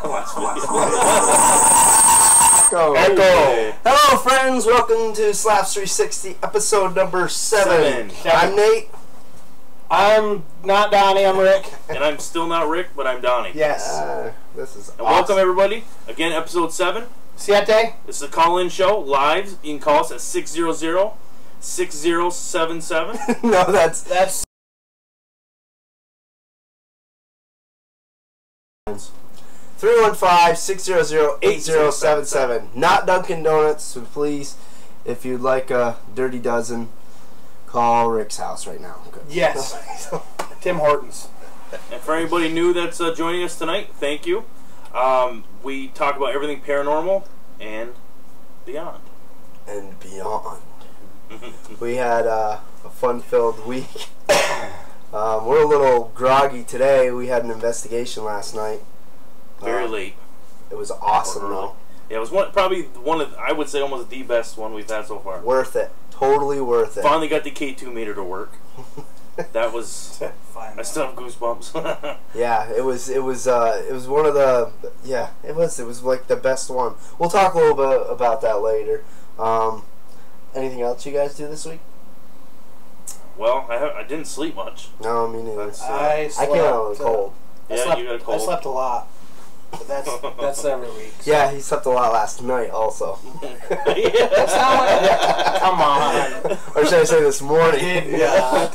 Echo. Hello, friends. Welcome to SLaPs 360, episode number 7. I'm Nate. I'm not Donnie. I'm Rick. And I'm still not Rick, but I'm Donnie. Yes. This is and awesome. Welcome, everybody. Again, episode 7. Siete. This is a call-in show, live. You can call us at 600-6077. No, that's 315-600-8077. Not Dunkin' Donuts, so please, if you'd like a dirty dozen, call Rick's house right now. Yes. Tim Hortons. And for anybody new that's joining us tonight, thank you. We talk about everything paranormal and beyond. And beyond. We had a fun-filled week. We're a little groggy today. We had an investigation last night. Very late. It was awesome, though. Yeah, it was probably one of, I would say, almost the best one we've had so far. Worth it. Totally worth it. Finally got the K2 meter to work. That was. I still have goosebumps. Yeah, it was one of the. Yeah, it was like the best one. We'll talk a little bit about that later. Anything else you guys do this week? Well, I didn't sleep much. No, me neither. I came out with a cold. Yeah, you got a cold. I slept a lot. But that's every week. So. Yeah, he slept a lot last night also. That's not what. Come on. Or should I say this morning? Yeah.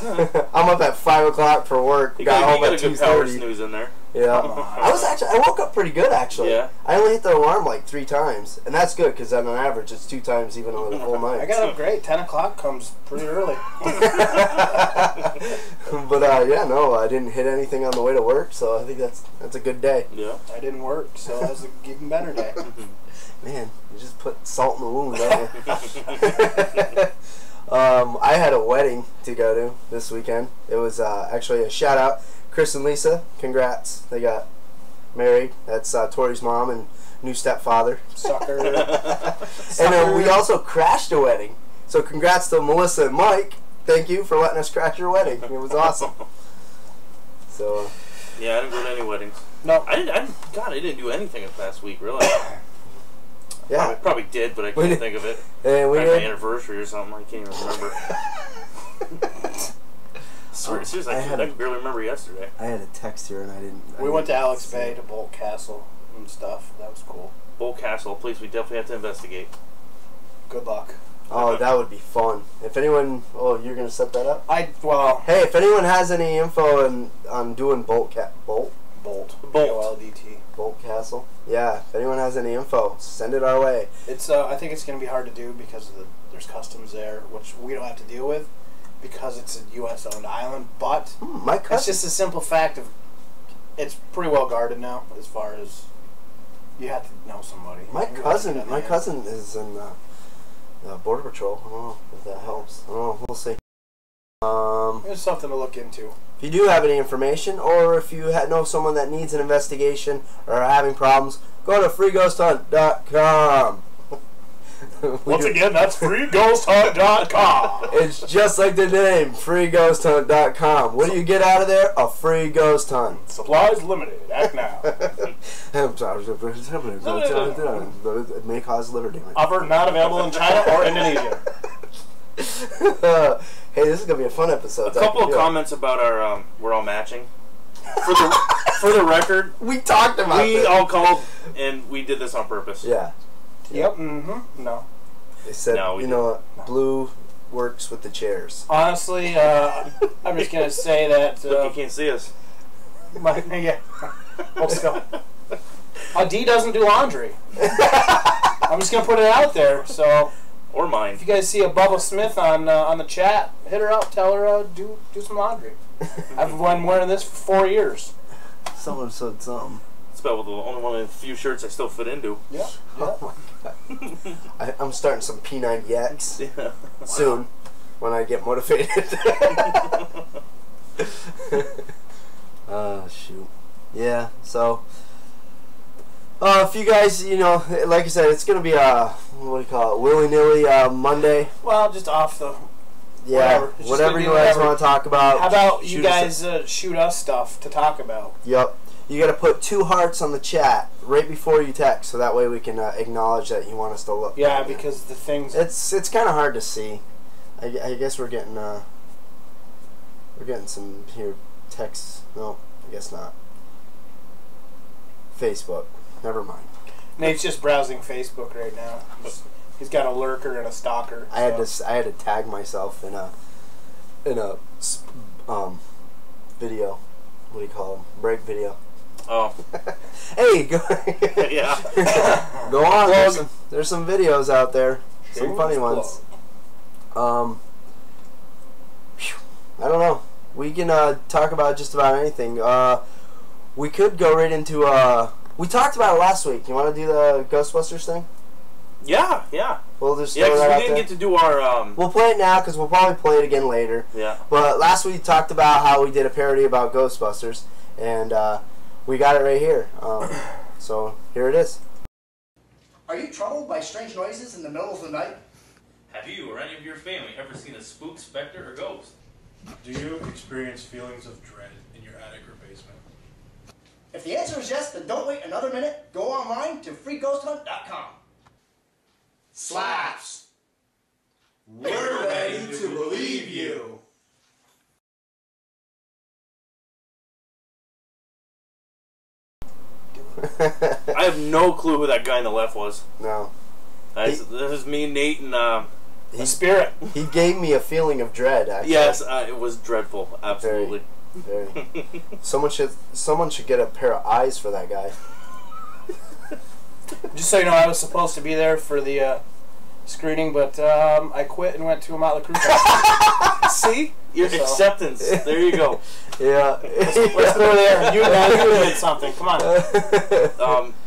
I'm up at 5 o'clock for work. You got home got at a good power 2:30. snooze in there. Yeah. I woke up pretty good actually. Yeah. I only hit the alarm like 3 times, and that's good because on average it's 2 times even over the full night. I got up great. 10 o'clock comes pretty early. But yeah, no, I didn't hit anything on the way to work, so I think that's a good day. Yeah. I didn't work, so that was an even better day. Man, you just put salt in the wound, don't you? I had a wedding to go to this weekend. It was actually a shout out, Chris and Lisa. Congrats, they got married. That's Tori's mom and new stepfather. Sucker. And we also crashed a wedding. So congrats to Melissa and Mike. Thank you for letting us crash your wedding. It was awesome. So. Yeah, I didn't go to any weddings. No, I didn't do anything this past week, really. Yeah. Probably did, but I can't think of it. And we my did. anniversary or something. I can't even remember. Seriously, I can barely remember yesterday. I had a text here and I didn't. we went to Alex Bay to Bolt Castle and stuff. That was cool. Bolt Castle, a place we definitely have to investigate. Good luck. Oh, that would be fun. If anyone, you're gonna set that up. Hey, if anyone has any info on doing Bolt BOLDT. Bolt Castle, yeah. If anyone has any info, send it our way. It's I think it's gonna be hard to do because there's customs there, which we don't have to deal with because it's a U.S. owned island. But it's just a simple fact of it's pretty well guarded now. As far as you have to know somebody. My cousin is in. Border Patrol. I don't know if that helps. I don't know. We'll see. There's something to look into. If you do have any information, or if you know someone that needs an investigation or are having problems, go to freeghosthunt.com. Once again, that's freeghosthunt.com. It's just like the name, freeghosthunt.com. What do you get out of there? A free ghost hunt. Supplies limited. Act now. It may cause liver damage. Offer not available in China or Indonesia. Hey, this is gonna be a fun episode. A couple of comments about our we're all matching. For the record, we talked about we all called and we did this on purpose. Yeah. Yep. Mm-hmm. No. They said, no, blue works with the chairs. Honestly, I'm just gonna say that. Look, you can't see us. Yeah. Let's go. D doesn't do laundry. I'm just gonna put it out there. So. Or mine. If you guys see a Bubba Smith on the chat, hit her up. Tell her do some laundry. I've been wearing this for 4 years. Someone said something. It's about the only one of the few shirts I still fit into. Yeah. Oh my God. I'm starting some P90X soon when I get motivated. Shoot. Yeah. So. If you guys, like I said, it's going to be a, what do you call it, willy-nilly Monday. Well, just off the... Yeah, whatever you guys want to talk about. How about you guys shoot us stuff to talk about? Yep. You got to put 2 hearts on the chat right before you text, so that way we can acknowledge that you want us to look. Yeah, because the things... It's kind of hard to see. I guess we're getting some here texts. No, I guess not. Facebook. Never mind. Nate's just browsing Facebook right now. He's got a lurker and a stalker. I had to tag myself in a video. What do you call them? Break video. Oh. Hey, go. Yeah. Go on. There's some videos out there. Some funny ones. I don't know. We can talk about just about anything. We could go right into. We talked about it last week. You want to do the Ghostbusters thing? Yeah. We'll just because we didn't get to do our. We'll play it now because we'll probably play it again later. Yeah. But last week we talked about how we did a parody about Ghostbusters, and we got it right here. So here it is. Are you troubled by strange noises in the middle of the night? Have you or any of your family ever seen a spook, specter, or ghost? Do you experience feelings of dread in your attic or basement? If the answer is yes, then don't wait another minute. Go online to freeghosthunt.com. SLaPs. We're ready to believe you. I have no clue who that guy on the left was. No. This is me, Nate, and a spirit. He gave me a feeling of dread. Actually. Yes, it was dreadful. Absolutely. Very. Someone should get a pair of eyes for that guy. Just so you know, I was supposed to be there for the screening, but I quit and went to a Motley Crue concert. See? Your acceptance. There you go. Yeah. Let's go there. You admit something. Come on.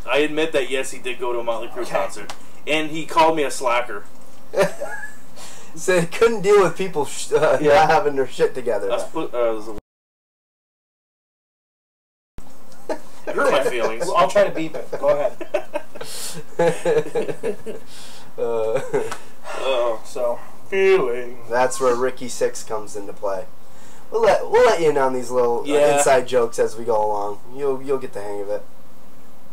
I admit that, yes, he did go to a Motley Crue concert. And he called me a slacker. Said he couldn't deal with people not having their shit together. It hurt my feelings. I'll try to beep it. Go ahead. So feeling. That's where Ricky Six comes into play. We'll let you in on these little inside jokes as we go along. You'll get the hang of it.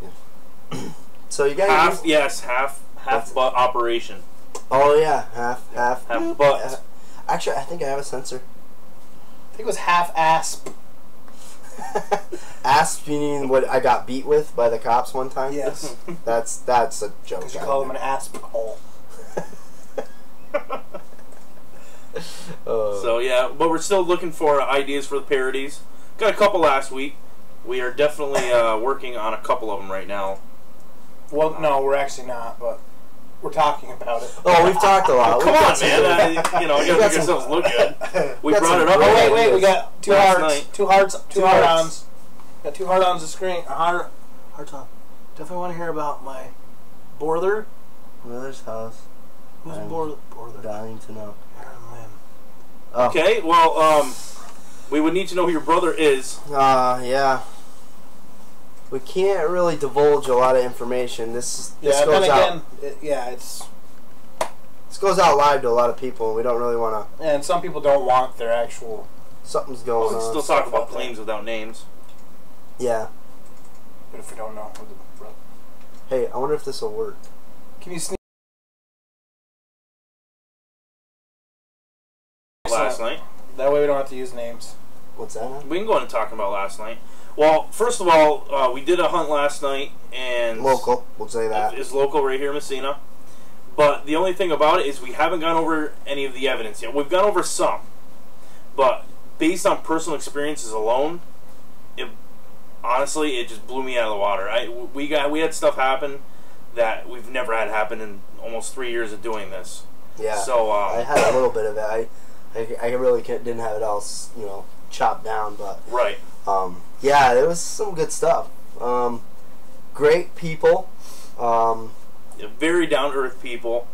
Yeah. So you got half butt operation. Oh yeah, half butt. Actually, I think I have a sensor. I think it was half asp. Asp, you mean what I got beat with by the cops one time? Yes. That's a joke. Because you call him an asp hole. So yeah, but we're still looking for ideas for the parodies. Got a couple last week. We are definitely working on a couple of them right now. Well, no, we're actually not, but we're talking about it. Oh, we've talked a lot. Come on, man. You gotta make yourselves look good. We brought it up. Oh, wait, we got two hard-ons. Got 2 hard-ons to screen. Hard-on. Definitely want to hear about my brother. Brother's house. Who's brother? Dying to know. Oh. Okay, well, we would need to know who your brother is. Yeah. We can't really divulge a lot of information. This goes out. This goes out live to a lot of people, and we don't really want to. And some people don't want their actual. Something's going on. Still talk about claims without names. Yeah. But if we don't know who the brother. Hey, I wonder if this will work. Can you sneak? Last night. That way we don't have to use names. What's that? We can go on and talk about last night. Well, first of all, we did a hunt last night, and local. We'll say that it's local right here in Messina. But the only thing about it is we haven't gone over any of the evidence yet. We've gone over some, but based on personal experiences alone, honestly, it just blew me out of the water. We had stuff happen that we've never had happen in almost 3 years of doing this. Yeah. So I had a little bit of it. I really didn't have it all, chopped down, but right. Yeah, there was some good stuff. Great people. Very down-to-earth people,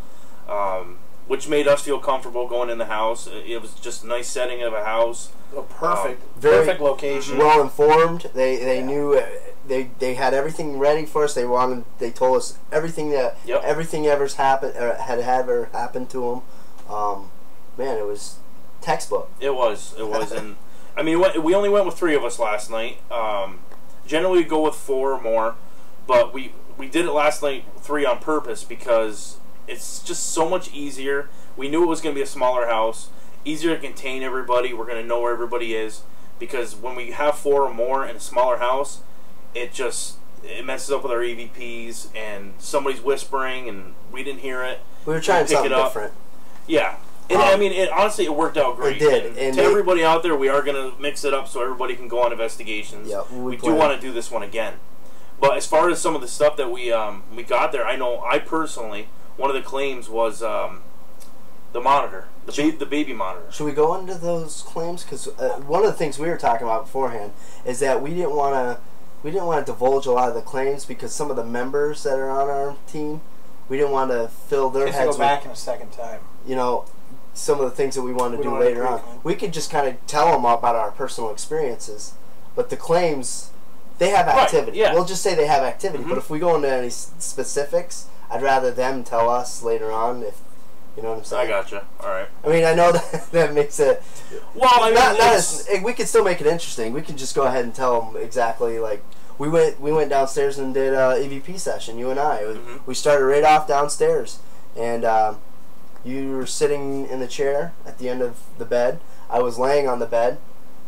which made us feel comfortable going in the house. It was just a nice setting of a house. Perfect location. Well informed. They knew they had everything ready for us. They told us everything that everything ever's happened or had ever happened to them. Man, it was textbook. It was, and I mean, we only went with 3 of us last night. Generally, we go with 4 or more, but we did it last night 3 on purpose because it's just so much easier. We knew it was going to be a smaller house, easier to contain everybody. We're going to know where everybody is, because when we have 4 or more in a smaller house, it messes up with our EVPs, and somebody's whispering and we didn't hear it. We were trying something different. Yeah. And I mean, honestly, it worked out great. It did. And to everybody out there, we are going to mix it up so everybody can go on investigations. Yeah, we do want to do this one again. But as far as some of the stuff that we got there, I personally, one of the claims was the monitor, the baby monitor. Should we go into those claims? Because one of the things we were talking about beforehand is that we didn't want to divulge a lot of the claims, because some of the members that are on our team, we didn't want to fill their heads go back in a second time. You know, some of the things that we want to do later on. We could just kind of tell them about our personal experiences, but the claims, they have activity. Right, yeah. We'll just say they have activity, but if we go into any specifics, I'd rather them tell us later on, if you know what I'm saying. I gotcha. All right. I mean, I know that makes it. Well, I mean, we could still make it interesting. We could just go ahead and tell them exactly. Like we went downstairs and did a EVP session. You and I. We started right off downstairs, and you were sitting in the chair at the end of the bed. I was laying on the bed,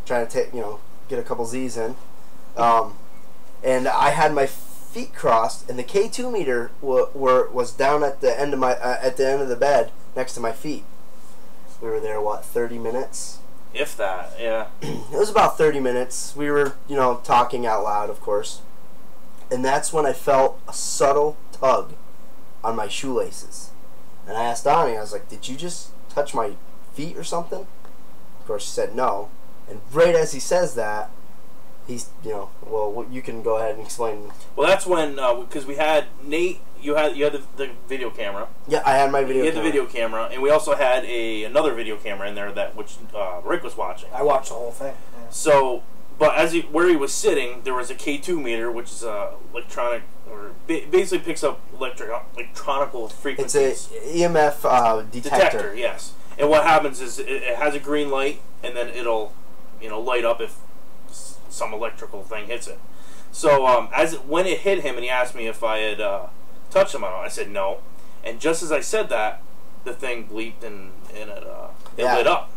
trying to get a couple Z's in, and I had my feet crossed, and the K2 meter was down at the end of the bed next to my feet. We were there, what, 30 minutes? If that, yeah. It was about 30 minutes. We were, talking out loud, of course. And that's when I felt a subtle tug on my shoelaces. And I asked Donnie, I was like, did you just touch my feet or something? Of course, she said no. And right as he says that, he's, well, you can go ahead and explain. Well, that's when, because we had Nate, you had the video camera. Yeah, I had my video camera. You had the video camera, and we also had another video camera in there which Rick was watching. I watched the whole thing. Yeah. So, but where he was sitting, there was a K2 meter, which is electronic, or basically picks up electronical frequencies. It's a EMF detector. Yes. And what happens is it has a green light, and then it'll, light up if some electrical thing hits it. So when it hit him and he asked me if I had touched him on it, I said no. And just as I said that, the thing bleeped and it lit up.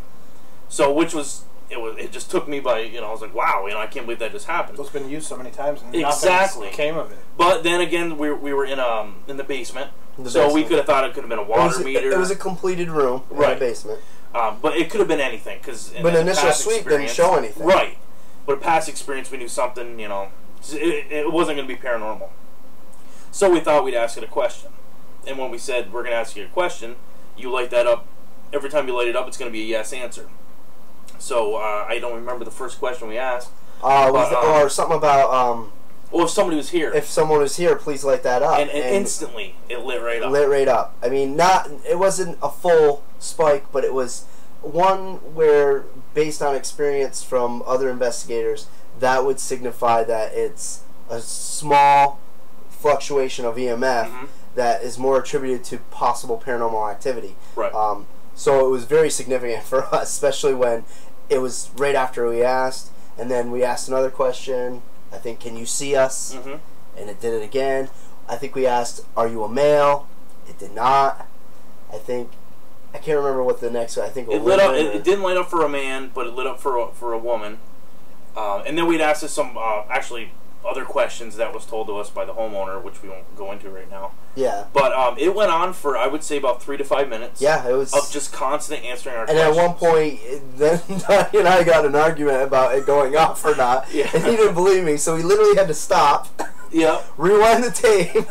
So it just took me by, I was like, wow, I can't believe that just happened. It's been used so many times and exactly nothing came of it. But then again, we were in the basement. We could have thought it could have been a water meter. It was a completed room in the basement. But it could have been anything, because initial sweep didn't show anything. Right. But a past experience, we knew something, it wasn't going to be paranormal. So we thought we'd ask it a question. And when we said, we're going to ask you a question, you light that up. Every time you light it up, it's going to be a yes answer. So I don't remember the first question we asked. Or something about... well, if somebody was here. If someone was here, please light that up. And instantly, it lit right up. Lit right up. I mean, it wasn't a full spike, but it was one where, based on experience from other investigators, that would signify that it's a small fluctuation of EMF that is more attributed to possible paranormal activity. Right. So it was very significant for us, especially when it was right after we asked, and then we asked another question. I think, can you see us? And it did it again. I think we asked, are you a male? It did not. I can't remember what the next one. I think it lit up. It didn't light up for a man, but it lit up for a woman. And then we'd asked us some actually other questions that was told to us by the homeowner, which we won't go into right now. Yeah. But it went on for, I would say, about 3 to 5 minutes. Yeah, it was of just constant answering our questions. And at one point, then Donnie and I got an argument about it going off or not. Yeah. And he didn't believe me, so he literally had to stop. Yeah. Rewind the tape.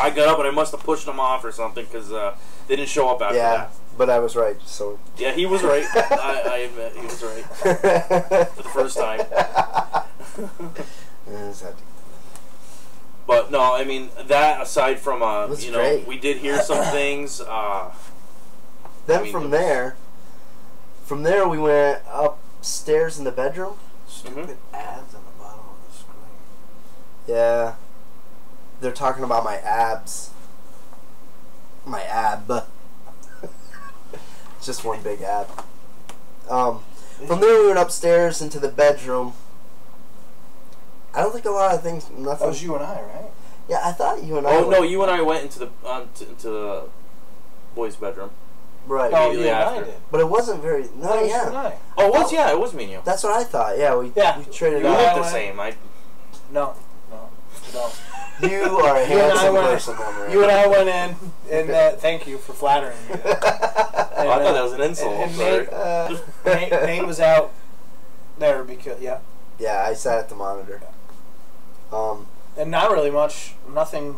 I got up and I must have pushed them off or something, because they didn't show up after that. But I was right, so... Yeah, he was right. I admit, he was right. For the first time. But no, I mean, that aside from, great. we did hear some things. Then from there we went upstairs in the bedroom. Stupid ads on the bottom of the screen. Yeah. They're talking about my abs. My ab. Just one big ab. From there we went upstairs into the bedroom. I don't think a lot of things. Nothing. That was you and I, right? Yeah, I thought you and I. Oh no, you and I went into the boys' bedroom. Right. Oh, you and I did. But it wasn't very. No, yeah. Oh, it was. Yeah, it was me and you. That's what I thought. Yeah, we traded. You out. look the same. No. You are a handsome person, right? You and I went in, and thank you for flattering me. And, I thought that was an insult. And Nate was out there because Yeah, I sat at the monitor. And not really much. Nothing.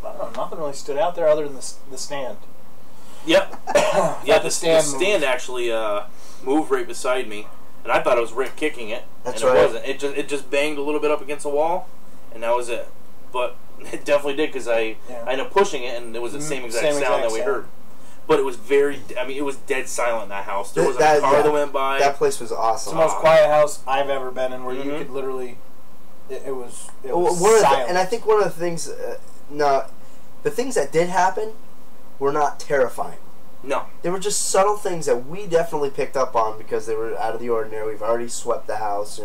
I don't know. Nothing really stood out there other than the stand. Yep. Yeah, the stand moved. actually moved right beside me, and I thought it was Rick kicking it. That's and right. It wasn't. It just banged a little bit up against the wall, and that was it. But it definitely did because I ended up pushing it, and it was the same exact sound that we heard. But it was it was dead silent in that house. There was a car that went by. That place was awesome. It's the most quiet house I've ever been in, where you could literally. It was silent. And I think one of the things, the things that did happen were not terrifying. No. They were just subtle things that we definitely picked up on because they were out of the ordinary. We've already swept the house,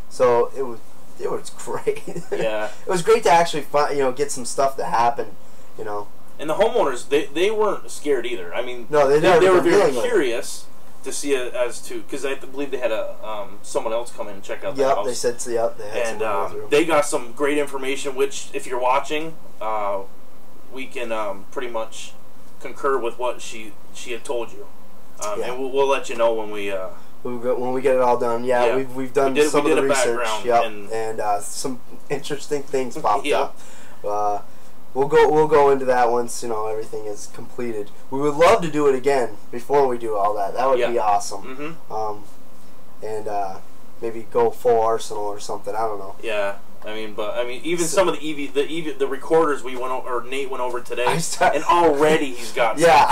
So it was great. Yeah. It was great to actually get some stuff to happen, And the homeowners, they weren't scared either. I mean, no, they were very curious to see it as to, because I believe they had someone else come in and check out the house. They said so. Yep, they had and they got some great information. Which, if you're watching, we can pretty much concur with what she had told you, and we'll let you know when we get it all done. Yeah, we've done some of the research. Yep, and some interesting things popped up. We'll go into that once everything is completed. We would love to do it again before we do all that. That would be awesome. And maybe go full Arsenal or something. I don't know. Yeah. Even some of the recorders we went over, or Nate went over today, and already he's got. Yeah,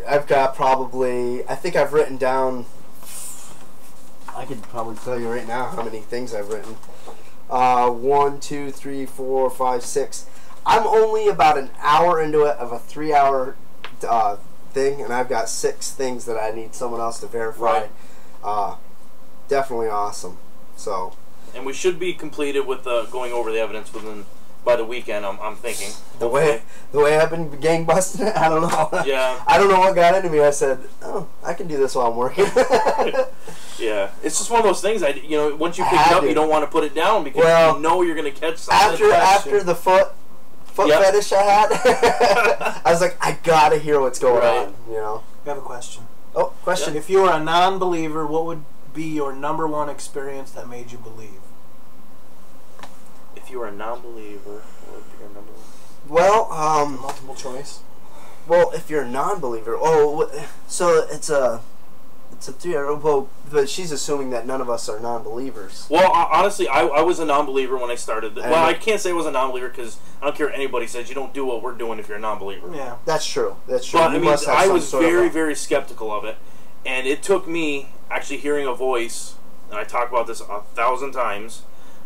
I've got probably. I think I've written down. I could probably tell you right now how many things I've written. 1, 2, 3, 4, 5, 6. I'm only about an hour into it of a 3-hour thing, and I've got 6 things that I need someone else to verify. Right. Definitely awesome. So. And we should be completed with going over the evidence by the weekend. I'm thinking. The way I've been gang busting it, I don't know. Yeah. I don't know what got into me. I said, "Oh, I can do this while I'm working." Yeah, it's just one of those things. Once you pick it up, you don't want to put it down because you're going to catch something. After the foot fetish I had, I was like, I gotta hear what's going on. I have a question. Oh, question. If you were a non-believer, what would be your #1 experience that made you believe? If you were a non-believer, what would be your #1? Well, multiple choice. Well, if you're a non-believer, so it's a 3-hour. Well, but she's assuming that none of us are non-believers. Well, honestly, I was a non-believer when I started. Well, I can't say I was a non-believer because I don't care what anybody says. You don't do what we're doing if you're a non-believer. Yeah, that's true. That's true. But I was very, very skeptical of it, and it took me actually hearing a voice, and I talk about this 1,000 times,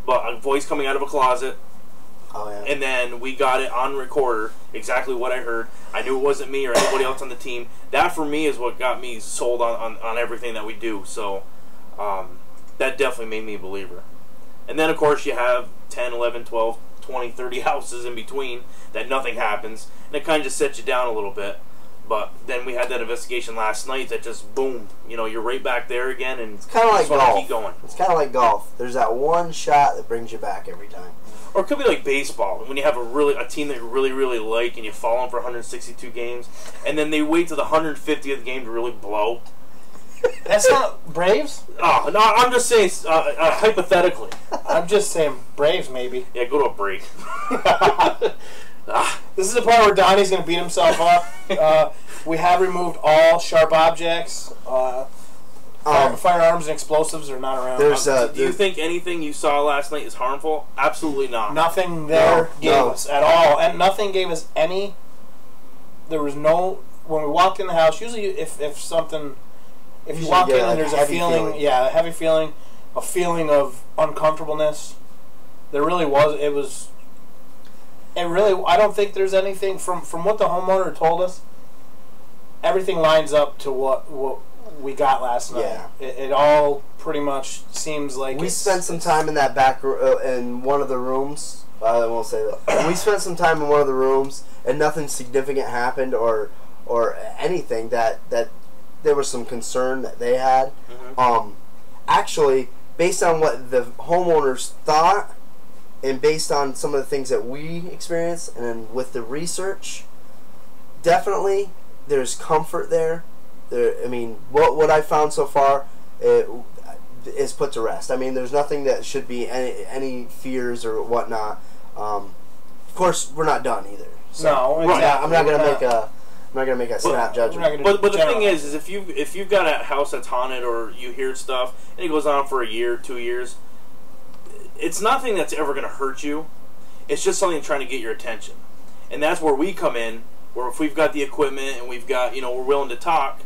but a voice coming out of a closet. Oh, yeah. And then we got it on recorder, exactly what I heard. I knew it wasn't me or anybody else on the team. That, for me, is what got me sold on everything that we do. So that definitely made me a believer. And then, of course, you have 10, 11, 12, 20, 30 houses in between that nothing happens. And it kind of just sets you down a little bit. But then we had that investigation last night that just, boom, you're right back there again. And it's kind of like golf. Keep going. It's kind of like golf. There's that one shot that brings you back every time. Or it could be like baseball, when you have a team that you really, really like, and you follow them for 162 games, and then they wait till the 150th game to really blow. That's not Braves? Oh, no, I'm just saying, hypothetically. I'm just saying Braves, maybe. Yeah, go to a break. This is the part where Donnie's going to beat himself up. We have removed all sharp objects. Firearms and explosives are not around. Do you think anything you saw last night is harmful? Absolutely not. Nothing there gave us at all, and nothing gave us any. There was no. When we walked in the house, usually if you walk in and there's a feeling, a heavy feeling, a feeling of uncomfortableness. There really was. It was. It really. I don't think there's anything from what the homeowner told us. Everything lines up to what we got last night. Yeah. It all pretty much seems like we spent some time in that back in one of the rooms. I won't say that. We spent some time in one of the rooms, and nothing significant happened, or anything that there was some concern that they had. Mm-hmm. Actually, based on what the homeowners thought, and based on some of the things that we experienced, and then with the research, definitely there's comfort there. I mean, what I found so far is put to rest. I mean, there's nothing that should be any fears or whatnot. Of course, we're not done either. So no, exactly. I'm not gonna make a snap judgment. But the thing is if you've got a house that's haunted, or you hear stuff and it goes on for a year, 2 years, it's nothing that's ever going to hurt you. It's just something trying to get your attention, and that's where we come in. Where if we've got the equipment and we've got, we're willing to talk.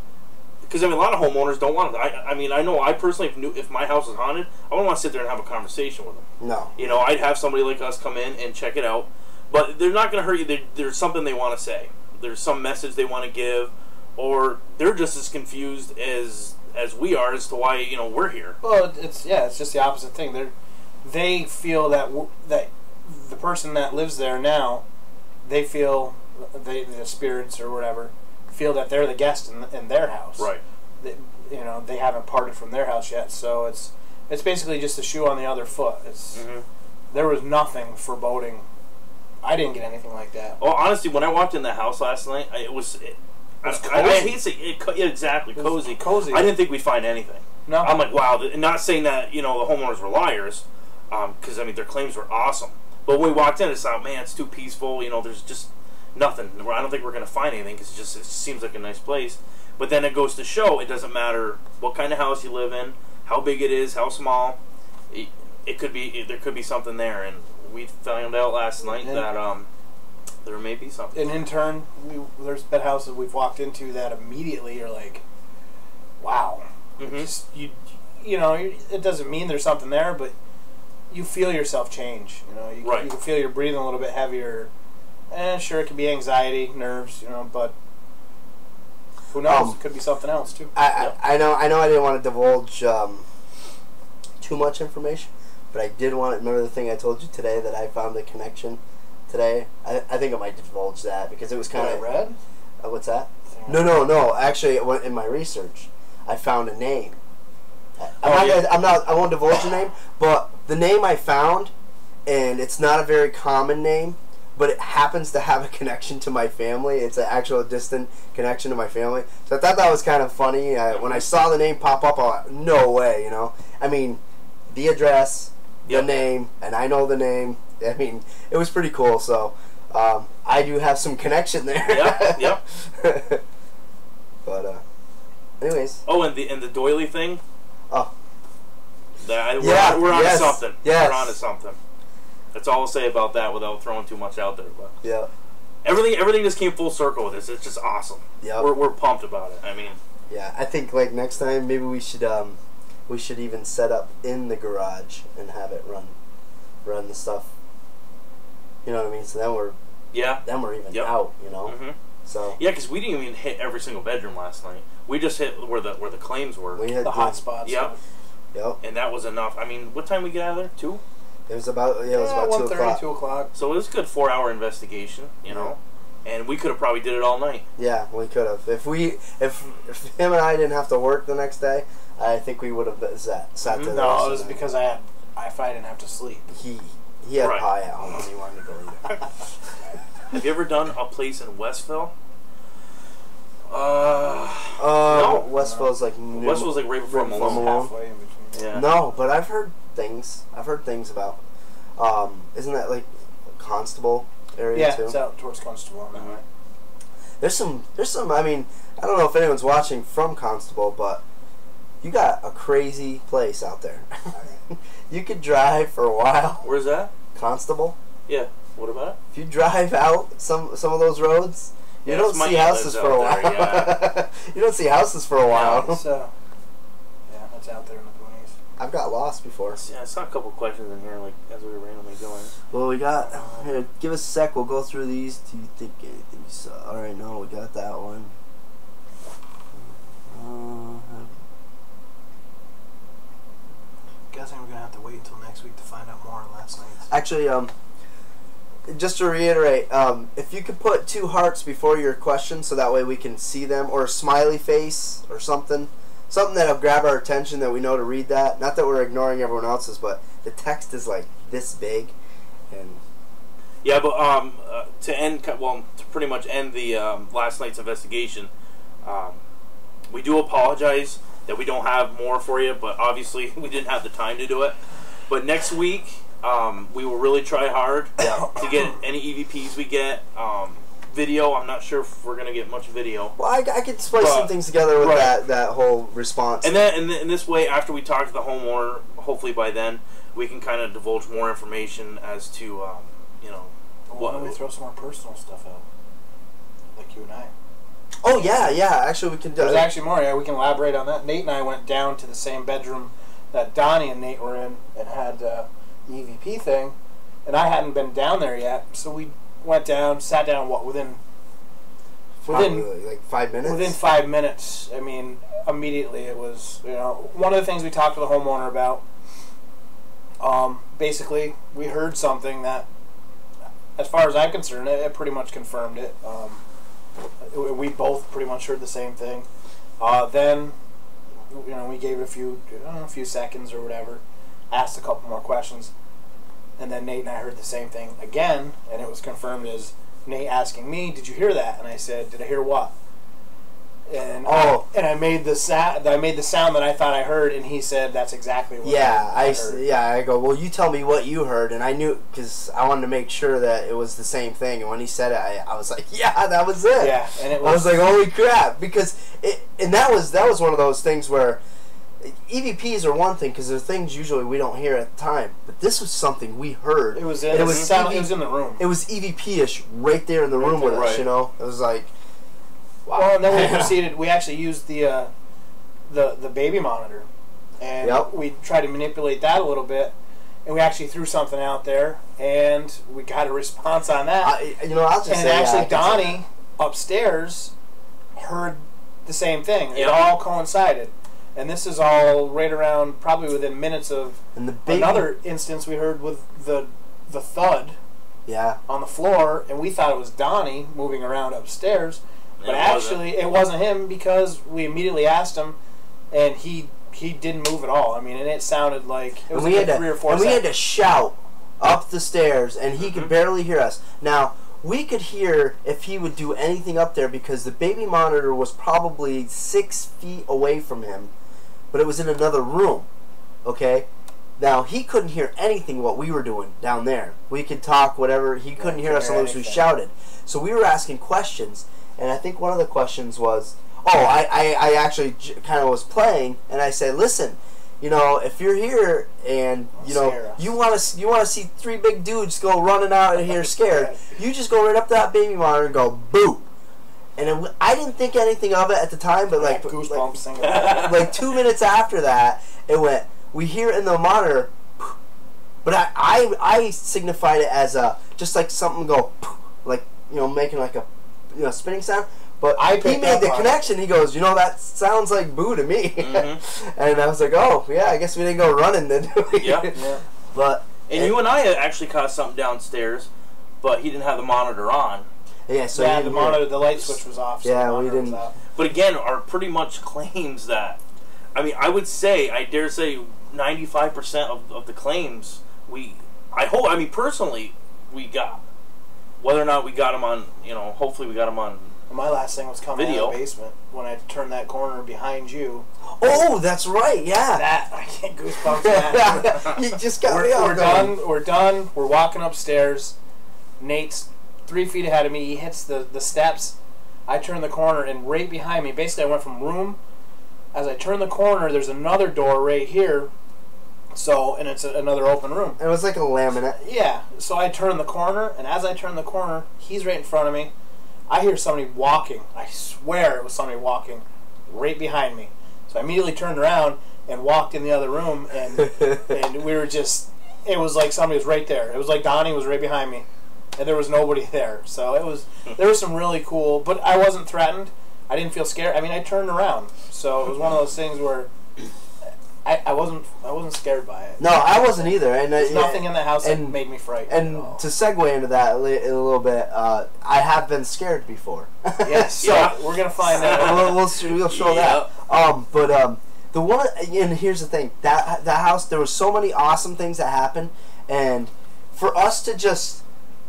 Because, I mean, a lot of homeowners don't want to. I mean, I know I personally, if my house is haunted, I wouldn't want to sit there and have a conversation with them. No. I'd have somebody like us come in and check it out. But they're not going to hurt you. There's something they want to say. There's some message they want to give. Or they're just as confused as we are as to why, we're here. Well, it's just the opposite thing. They feel that the person that lives there now, they feel, the spirits or whatever, feel that they're the guest in their house. Right. They haven't parted from their house yet, so it's basically just a shoe on the other foot. There was nothing foreboding. I didn't get anything like that. Oh, honestly, when I walked in the house last night, it was cozy. I hate to say exactly, cozy. Cozy. I didn't think we'd find anything. No. I'm like, wow. Not saying that the homeowners were liars, because I mean their claims were awesome. But when we walked in, it's like, man, it's too peaceful. There's just nothing. I don't think we're going to find anything because it seems like a nice place. But then it goes to show it doesn't matter what kind of house you live in, how big it is, how small. There could be something there, and we found out last night that there may be something. And in turn, there's been houses we've walked into that immediately are like, wow. Mm-hmm. It doesn't mean there's something there, but you feel yourself change. You can feel your breathing a little bit heavier. Sure, it could be anxiety, nerves, but who knows? It could be something else too. I know. I didn't want to divulge too much information, but I did want to remember the thing I told you today that I found the connection today. I think I might divulge that because it was kind of red. What's that? No. Actually, in my research, I found a name. I won't divulge the name, but the name I found, and it's not a very common name. But it happens to have a connection to my family. It's an actual distant connection to my family. So I thought that was kind of funny. When I saw the name pop up, I was like, no way, I mean, the address, the name, and I know the name. I mean, it was pretty cool. So I do have some connection there. Yep. But anyways. Oh, and the doily thing. Oh. We're onto something. Yes. We're onto something. That's all I'll say about that without throwing too much out there. But yeah, everything just came full circle with this. It's just awesome. Yeah, we're pumped about it. I mean, yeah, I think like next time maybe we should even set up in the garage and have it run the stuff. You know what I mean? So then we're even out. Mm-hmm. So yeah, because we didn't even hit every single bedroom last night. We just hit where the claims were. We hit the hot spots. Yep. Yep. And that was enough. I mean, what time we get out of there? 2? It was about 2 o'clock. So it was a good 4-hour investigation, and we could have probably did it all night. Yeah, we could have. If him and I didn't have to work the next day, I think we would have sat to there. No, it was because I didn't have to sleep. He had pie at home and he wanted to go eat it. Have you ever done a place in Westville? No. Westville's like right before Malone. Halfway in between. Yeah. No, but I've heard things about. Isn't that like Constable area too? Yeah, it's out towards Constable on that way. There's some. I mean, I don't know if anyone's watching from Constable, but you got a crazy place out there. You could drive for a while. Where's that? Constable. Yeah. What about it? If you drive out some of those roads, you don't see houses for a while. Yeah. You don't see houses for a while. It's out there in the boonies. I've got lost before. Yeah, I saw a couple questions in here, like as we were randomly going. Well, we got. Here, give us a sec. We'll go through these. Do you think anything you saw? All right, no, we got that one. Guessing we're gonna have to wait until next week to find out more on last night's. Actually, just to reiterate, if you could put 2 hearts before your question, so that way we can see them, or a smiley face, or something that'll grab our attention that we know to read that. Not that we're ignoring everyone else's, but the text is like this big, and yeah. But to pretty much end the last night's investigation, we do apologize that we don't have more for you, but obviously we didn't have the time to do it. But next week, we will really try hard to get any EVPs we get. Video, I'm not sure if we're going to get much video. Well, I could splice some things together with that whole response. And then in this way, after we talk to the homeowner, hopefully by then, we can kind of divulge more information as to, you know... Why don't we throw some more personal stuff out? Like you and I. Oh, yeah. Actually, we can do There's actually more. Yeah, we can elaborate on that. Nate and I went down to the same bedroom that Donnie and Nate were in and had the EVP thing, and I hadn't been down there yet, so we went down, sat down, within like 5 minutes? Within 5 minutes. I mean, immediately it was, one of the things we talked to the homeowner about, basically, we heard something that, as far as I'm concerned, it pretty much confirmed it. We both pretty much heard the same thing. Then, we gave it a few seconds or whatever, asked a couple more questions, and then Nate and I heard the same thing again, and it was confirmed as Nate asking me, "Did you hear that?" And I said, "Did I hear what?" And I made the sound that I thought I heard, and he said, "That's exactly what I heard." I go, "Well, you tell me what you heard," and I knew, because I wanted to make sure that it was the same thing. And when he said it, I was like, "Yeah, that was it." Yeah, and I was like, "Holy crap!" Because that was one of those things where EVPs are one thing, because they're things usually we don't hear at the time, but this was something we heard. It was in the room. It was EVP-ish right there in the room with us. It was like, wow. Well, and then we proceeded. We actually used the baby monitor, and we tried to manipulate that a little bit, and we actually threw something out there, and we got a response on that. I'll just say, Donnie upstairs heard the same thing. It all coincided. And this is all right around, probably within minutes of another instance we heard with the thud on the floor, and we thought it was Donnie moving around upstairs, but actually it wasn't him, because we immediately asked him, and he didn't move at all. I mean, and it sounded like it was like 3 or 4 seconds. And we had to shout up the stairs, and he could barely hear us. Now, we could hear if he would do anything up there, because the baby monitor was probably 6 feet away from him, but it was in another room, okay? Now, he couldn't hear anything what we were doing down there. We could talk, whatever. He couldn't hear us unless we shouted. So we were asking questions, and I think one of the questions was, I actually kind of was playing, and I said, "Listen, if you're here and, you want to see 3 big dudes go running out of here scared, you just go right up to that baby monitor and go, boo." And I didn't think anything of it at the time, but goosebumps. Like 2 minutes after that, it went. We hear it in the monitor, but I signified it as just like something go, like making like a spinning sound. But he made the connection. He goes, that sounds like boo to me. And I was like, oh yeah, I guess we didn't go running then. Yeah. But you and I actually caught something downstairs, but he didn't have the monitor on. Yeah, so the monitor, the light switch was off. So we didn't. But again, are pretty much claims that, I dare say, 95% of the claims personally, we got. Whether or not we got them on, hopefully we got them on. My last thing was coming out of the basement when I turned that corner behind you. Oh, that's right. Yeah. I can't goosebumps that. You just got me out. We're done. We're walking upstairs. Nate's 3 feet ahead of me. He hits the steps. I turn the corner, and right behind me, basically I went from room. As I turn the corner, there's another door right here. And it's another open room. It was like a laminate. Yeah. So I turn the corner, and as I turn the corner, he's right in front of me. I hear somebody walking. I swear it was somebody walking right behind me. So I immediately turned around and walked in the other room, and we were just, it was like somebody was right there. It was like Donnie was right behind me, and there was nobody there. So there was some really cool, but I wasn't threatened. I didn't feel scared. I mean, I turned around, so it was one of those things where I wasn't scared by it. No, I wasn't either. And there's nothing in the house that made me frightened. And at all. To segue into that a little bit, I have been scared before. Yes, so we're gonna find out. We'll show that. The one, and here's the thing, that house, there was so many awesome things that happened, and for us to just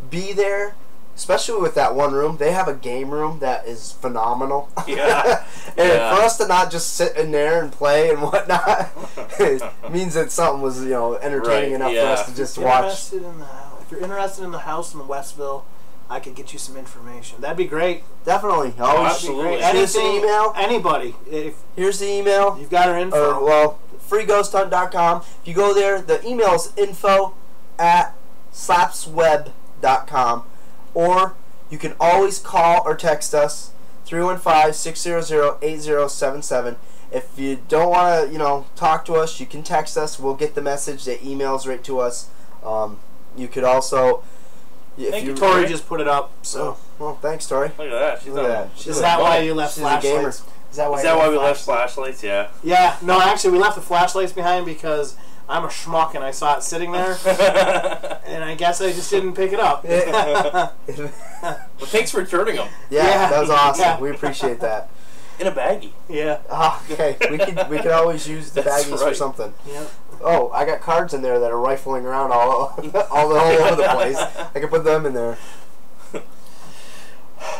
be there, especially with that one room, they have a game room that is phenomenal. Yeah. And for us to not just sit in there and play and whatnot, it means that something was, entertaining enough for us to just watch. If you're interested in the house in Westville, I could get you some information. That'd be great. Definitely. Absolutely. Here's the email. Anybody. Here's the email. You've got our info. freeghosthunt.com. If you go there, the email is info@slapsweb.com. Or you can always call or text us, 315-600-8077. If you don't want to, talk to us, you can text us. We'll get the message. The email's right to us. You could also... Thank you, Tori just put it up. So, well, thanks, Tori. Look at that. Is that why you left flashlights? Is that why we left flashlights? Yeah. Yeah. No, actually, we left the flashlights behind because I'm a schmuck and I saw it sitting there, and I guess I just didn't pick it up. Well, thanks for returning them. Yeah, that was awesome. Yeah. We appreciate that. In a baggie. Yeah. Okay. We could always use the baggies for something. Yeah. Oh, I got cards in there that are rifling around all over the place. I can put them in there.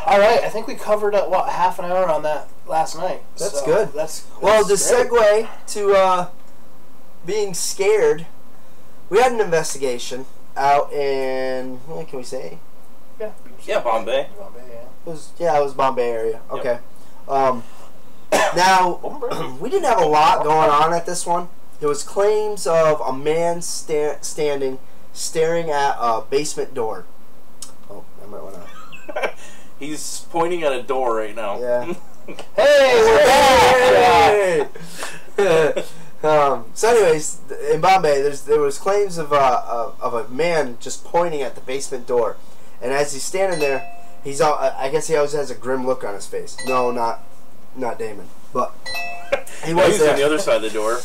All right, I think we covered half an hour on that last night. That's good. That's well, to segue to being scared, we had an investigation out in, what can we say? Yeah, Bombay. It was Bombay area. Okay. Yep. Now, we didn't have a lot going on at this one. There was claims of a man staring at a basement door. Oh, I might want to... He's pointing at a door right now. Yeah. Hey, we're back! Hey! So anyways, in Bombay, there was claims of a man just pointing at the basement door. And as he's standing there, I guess he always has a grim look on his face. No, not Damon. But he was on the other side of the door.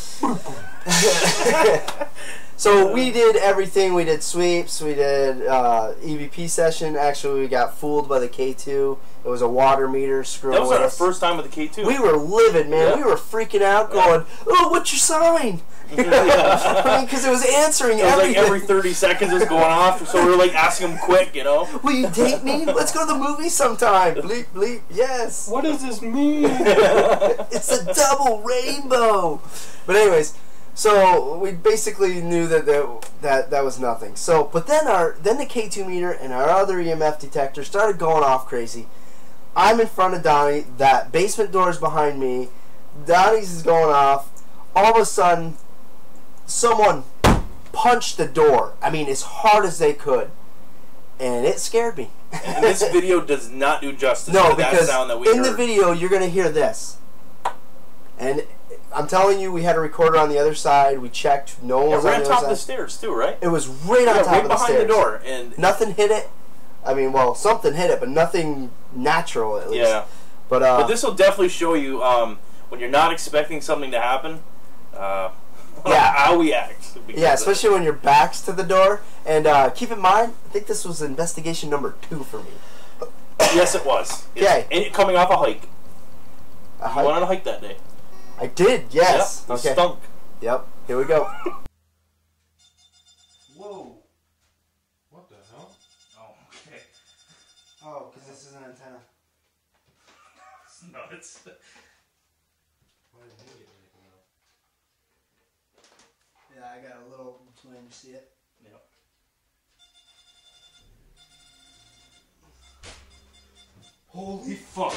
So we did everything. We did sweeps. We did EVP session. Actually, we got fooled by the K2. It was a water meter screwing That was with our us. first time with the K2. We were livid, man. Yeah. We were freaking out going, oh, what's your sign? Because it was answering everything. Like every 30 seconds it was going off, so we were like asking him quick, Will you date me? Let's go to the movie sometime. Bleep, bleep, yes. What does this mean? It's a double rainbow. But anyways, so we basically knew that was nothing. So, but then the K2 meter and our other EMF detector started going off crazy. I'm in front of Donnie. That basement door is behind me. Donnie's is going off. All of a sudden, someone punched the door. I mean, as hard as they could. And it scared me. And this video does not do justice to that sound that we heard. In the video, you're going to hear this. And I'm telling you, we had a recorder on the other side. We checked. No one was on the other side. Right on top of the stairs, too, right? It was right on top of the stairs. Right behind the door. And nothing hit it. I mean, well, something hit it, but nothing natural, at least. Yeah. But this will definitely show you when you're not expecting something to happen, how we act. Yeah, especially when your back's to the door. And keep in mind, I think this was investigation number 2 for me. Yes, it was. Okay. And coming off a hike. A hike? You went on a hike that day. I did, yes. Yep, okay. Stunk. Yep, here we go. Whoa. What the hell? Oh, okay. Oh, because this is an antenna. It's nuts. Why didn't you get anything else? Yeah, I got a little between. You see it? Yep. Holy fuck.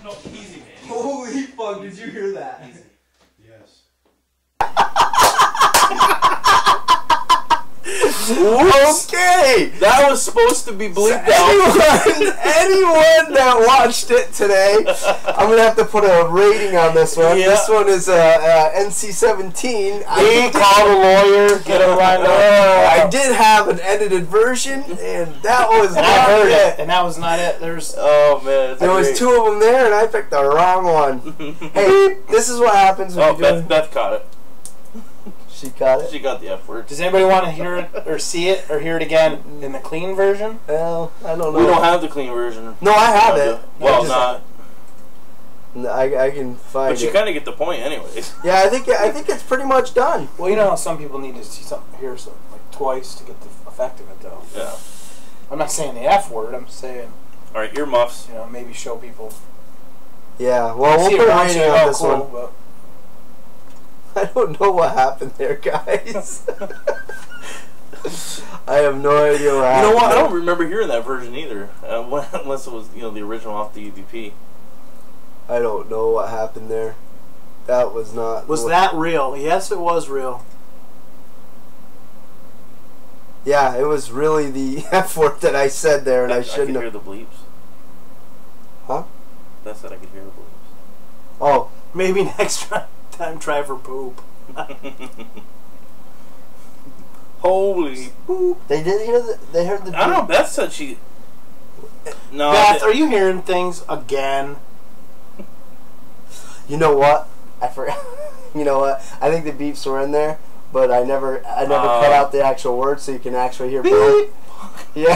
No, easy, man. Holy fuck, did you hear that? Easy. Yes. Okay! That was supposed to be bleeped out. Anyone that watched it today, I'm going to have to put a rating on this one. Yeah. This one is NC-17. Call the lawyer, get him lined up. I I did have an edited version, and that was and I heard it, and that was not it. There's there was 2 of them there, and I picked the wrong one. Hey, this is what happens when Beth caught it. She got it? She got the F word. Does anybody want to hear it, or see it, or hear it again in the clean version? Well, I don't know. We don't have the clean version. No, I have it. Well, not. I can find it. But you kind of get the point anyways. Yeah, I think it's pretty much done. Well, you know how some people need to see something, hear something, like twice to get the effect of it, though. Yeah. I'm not saying the F word, I'm saying... Alright, earmuffs. You know, maybe show people... Yeah, well, we'll put a rating on this one. But I don't know what happened there, guys. I have no idea what happened. You know what? I don't remember hearing that version either. Unless it was, the original off the EVP. I don't know what happened there. That was not... Was that real? Yes, it was real. Yeah, it was really the F word that I said there, and I shouldn't have... I could hear the bleeps. Huh? That said I could hear the bleeps. Oh. Maybe next time try for poop. Holy poop. They did hear they heard the... I don't know, Beth said she... No. Beth, are you hearing things again? You know what? I forgot. You know what? I think the beeps were in there, but I never cut out the actual words, so you can actually hear beep. Yeah.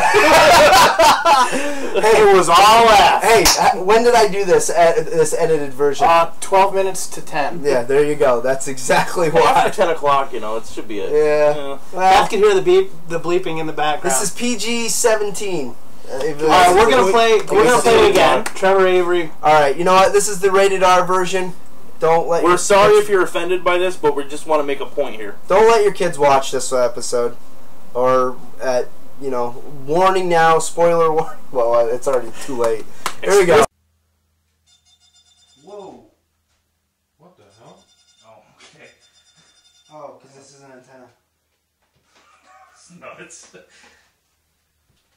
Hey, it was all F. Hey, when did I do this? This edited version? 12 minutes to 10. Yeah, there you go. That's exactly why. After 10 o'clock, it should be it. Yeah. Well, Beth can hear the bleeping in the background. This is PG-17. Alright, we're gonna play it again. Trevor Avery. Alright, you know what? This is the rated R version. Don't let We're sorry if you're offended by this, but we just want to make a point here. Don't let your kids watch this episode. Or, warning now, spoiler warning. Well, it's already too late. Here we go. Whoa. What the hell? Oh, okay. Oh, because this is an antenna. It's nuts.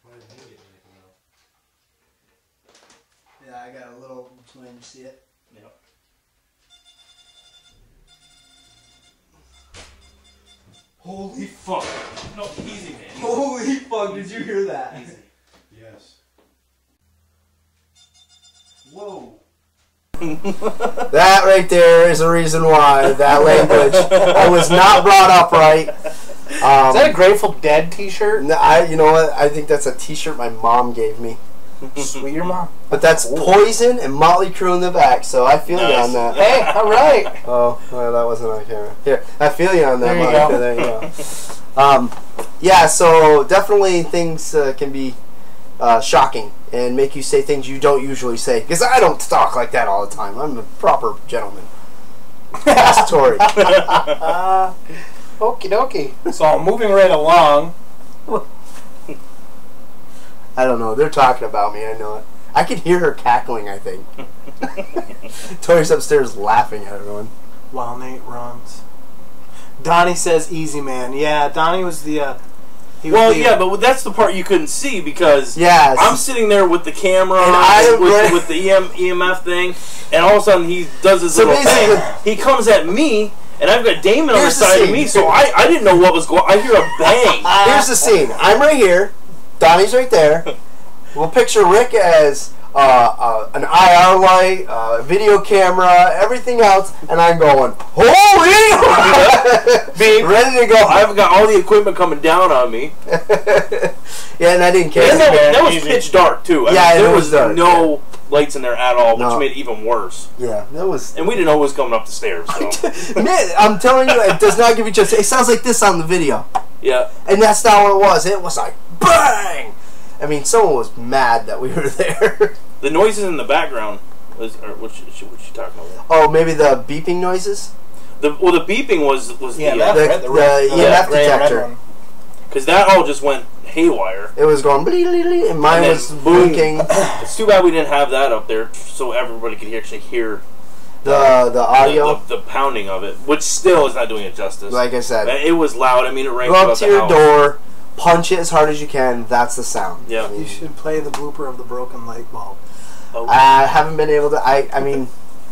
Why didn't you get anything else? Yeah, I got a little twinge, see it? Yep. Holy fuck. No, easy, man. Holy fuck, did you hear that? Easy. Yes. Whoa. That right there is a reason why that language I was not brought up right. Is that a Grateful Dead t-shirt? No, you know what? I think that's a t-shirt my mom gave me. Sweet your mom. But that's Poison and Motley Crue in the back, so I feel you on that. Hey, alright. Oh, well, that wasn't on camera. Here, I feel you on that. There you go. There you go. Yeah, so definitely things can be shocking and make you say things you don't usually say. Because I don't talk like that all the time. I'm a proper gentleman. That's Tori. Okie dokie. So, moving right along. I don't know. They're talking about me. I know it. I could hear her cackling, I think. Tori's upstairs laughing at everyone. While Nate runs. Donnie says easy man. Yeah, Donnie was the... but that's the part you couldn't see because I'm sitting there with the camera and with the EMF thing, and all of a sudden he does his little thing. He comes at me, and I've got Damon on the side of me, so I didn't know what was going on. I hear a bang. Here's the scene. I'm right here. Donnie's right there. We'll picture Rick as an IR light, video camera, everything else, and I'm going, holy! Being ready to go. I've got all the equipment coming down on me. Yeah, and I didn't care. And that was pitch dark, too. There was no lights in there at all, which made it even worse. Yeah, that was... And we didn't know who was coming up the stairs, so... Man, I'm telling you, it does not give you just... It sounds like this on the video. Yeah. And that's not what it was. It was like, bang! I mean, someone was mad that we were there. The noises in the background, what you talking about? Oh, maybe the beeping noises? The beeping was the EMF detector. Because that all just went haywire. It was going bleep, and mine was blinking. It's too bad we didn't have that up there so everybody could actually hear the audio, the pounding of it, which still is not doing it justice. Like I said, it was loud. I mean, it rang go up to your door, punch it as hard as you can. That's the sound. Yeah, you should play the blooper of the broken light bulb. Oh. I haven't been able to. I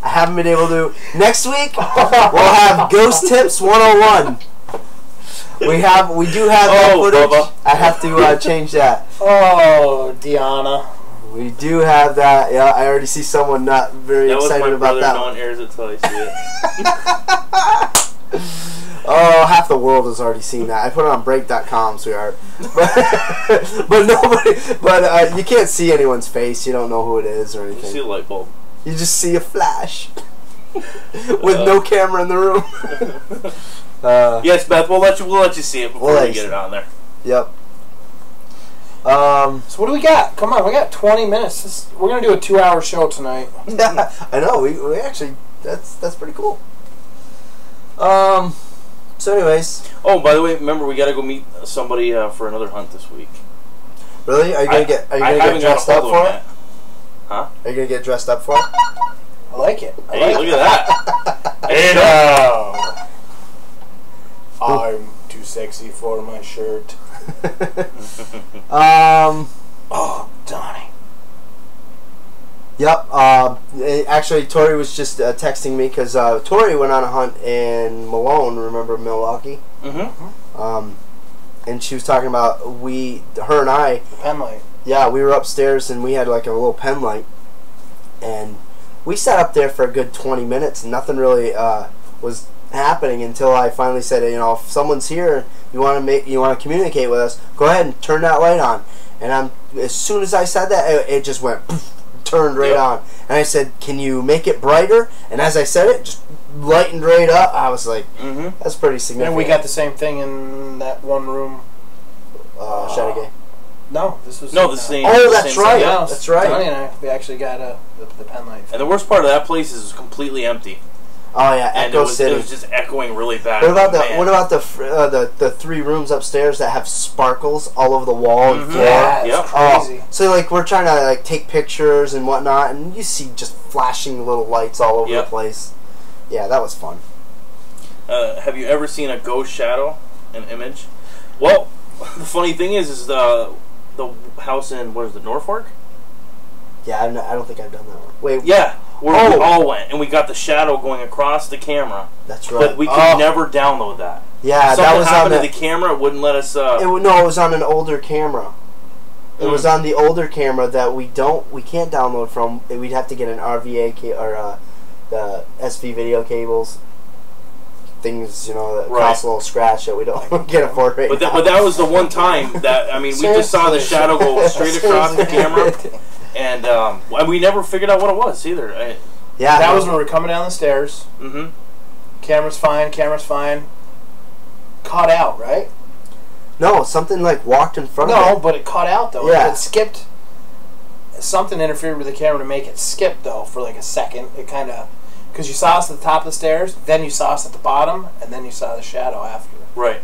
haven't been able to. Next week we'll have Ghost Tips 101. We do have that footage. Bubba. I have to change that. Oh, Deanna. We do have that. Yeah, I already see someone not very excited about that. No one airs it till I see it. Oh, half the world has already seen that. I put it on break.com, sweetheart. But nobody. But you can't see anyone's face. You don't know who it is or anything. You see a light bulb. You just see a flash with no camera in the room. Yes, Beth. We'll let you see it before we get it on there. Yep. So what do we got? Come on, we got 20 minutes. We're gonna do a 2-hour show tonight. I know. We actually that's pretty cool. So, anyways. Oh, by the way, remember we gotta go meet somebody for another hunt this week. Really? Are you gonna get dressed up for it? Huh? Are you gonna get dressed up for it? I like it. Hey, look at that. Hey now. I'm too sexy for my shirt. Oh, Donnie. Yep. Actually, Tori was just texting me because Tori went on a hunt in Malone. Remember Milwaukee? Mm-hmm. And she was talking about her and I. The pen light. Yeah, we were upstairs and we had like a little pen light, and we sat up there for a good 20 minutes. And nothing really was happening until I finally said, if someone's here, you want to communicate with us, go ahead and turn that light on. And as soon as I said that, it just went poof, turned right on. And I said, can you make it brighter? And as I said it, just lightened right up. I was like, that's pretty significant. And we got the same thing in that one room. Shenanigans. No, this was the same. Oh, that's same right. house. That's right. Donnie and I, we actually got the pen light. And the worst part of that place is it was completely empty. Oh yeah, and Echo City. It was just echoing really bad. What about the 3 rooms upstairs that have sparkles all over the wall and floor? Yeah, it's crazy. So like we're trying to take pictures and whatnot, and you see just flashing little lights all over the place. Yeah, that was fun. Have you ever seen a ghost shadow, an image? Well, the funny thing is the house in Norfolk? Yeah, I don't think I've done that one. Wait. Yeah. Where we all went, and we got the shadow going across the camera. That's right. But we could never download that. Yeah, that was happened to the camera. It wouldn't let us. It was on an older camera. It was on the older camera that we can't download from. We'd have to get an RVA or the SV video cables. Things that cost a little scratch that we don't get afford right now. But that was the one time that we just saw the shadow go straight across the camera. And we never figured out what it was either. That was when we were coming down the stairs. Mm-hmm. Camera's fine. Caught out, right? No, something walked in front of it. No, but it caught out though. Yeah. It skipped. Something interfered with the camera to make it skip though for a second. It kind of, because you saw us at the top of the stairs, then you saw us at the bottom, and then you saw the shadow after. Right.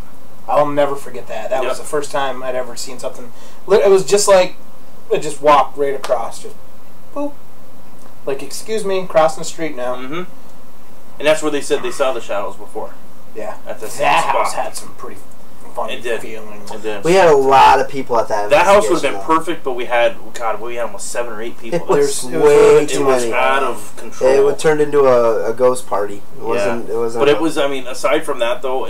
I'll never forget that. That was the first time I'd ever seen something. It was just like. It just walked right across, just boop. Excuse me, crossing the street now. Mm-hmm. And that's where they said they saw the shadows before. Yeah. At the same that spot. house had some pretty funny feelings. It did. We had a lot of people at that. That house would have been perfect, but we had almost 7 or 8 people. It was way too many. Out of control. It turned into a ghost party. It wasn't. But it was. Aside from that, though.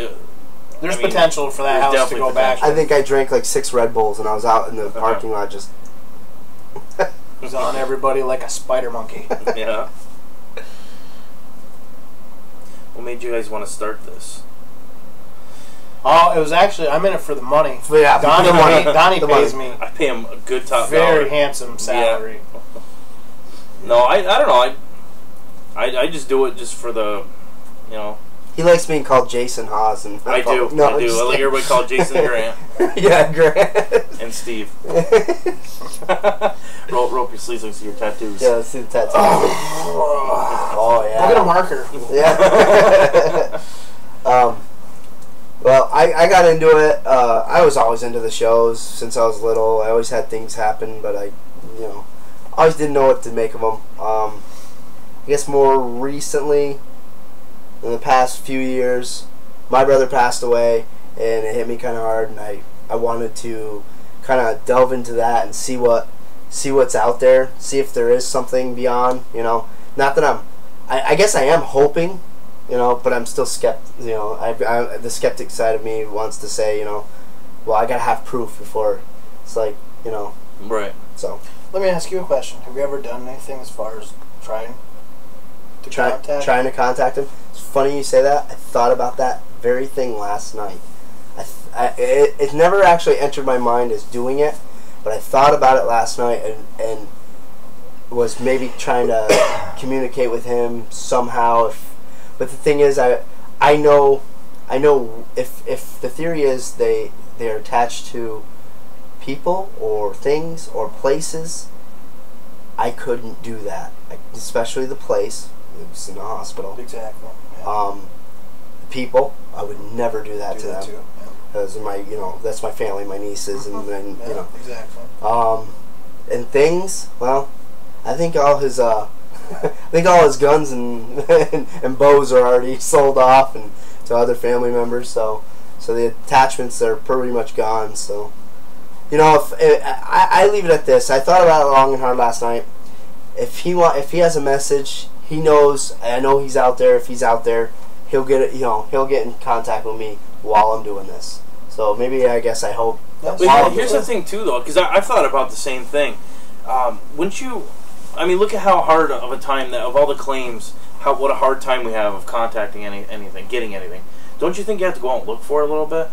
There's potential for that house to go back. I think I drank 6 Red Bulls, and I was out in the parking lot just. It was on everybody like a spider monkey. Yeah. What made you guys want to start this? Oh, it was actually, I'm in it for the money. Yeah, Donnie pays me. I pay him a good top very dollar. handsome salary. Yeah. No, I don't know. I just do it just for the, He likes being called Jason Haas. And I do. I like everybody called Jason Grant. Yeah, Grant. And Steve. roll up your sleeves, let's see your tattoos. Yeah, let's see the tattoos. Oh, yeah. Look at a marker. Yeah. Well, I got into it. I was always into the shows since I was little. I always had things happen, but I always didn't know what to make of them. I guess more recently, in the past few years, my brother passed away, and it hit me kind of hard, and I wanted to kind of delve into that and see what's out there, see if there is something beyond, Not that I guess I am hoping you know, but I'm still the skeptic side of me wants to say, you know, well, I gotta have proof before it's like, you know. Right. So. Let me ask you a question. Have you ever done anything as far as trying to contact him? It's funny you say that. I thought about that very thing last night. It never actually entered my mind as doing it, but I thought about it last night and was maybe trying to communicate with him somehow. But the thing is, I know if the theory is they're attached to people or things or places, I couldn't do that. Especially the place. It was in the hospital. Exactly. Yeah. People, I would never do that to them. Too. Because that's my family, my nieces, and then you know. Exactly. And things, well, I think all his guns and bows are already sold off and to other family members. So the attachments are pretty much gone. So, you know, I leave it at this. I thought about it long and hard last night. If he has a message, he knows. I know he's out there. If he's out there, he'll get it. You know, he'll get in contact with me while I'm doing this. So maybe I hope. Here's the thing too, though, because I've thought about the same thing. Wouldn't you? I mean, look at how hard of a time of all the claims, what a hard time we have of contacting anything, getting anything. Don't you think you have to go out and look for it a little bit?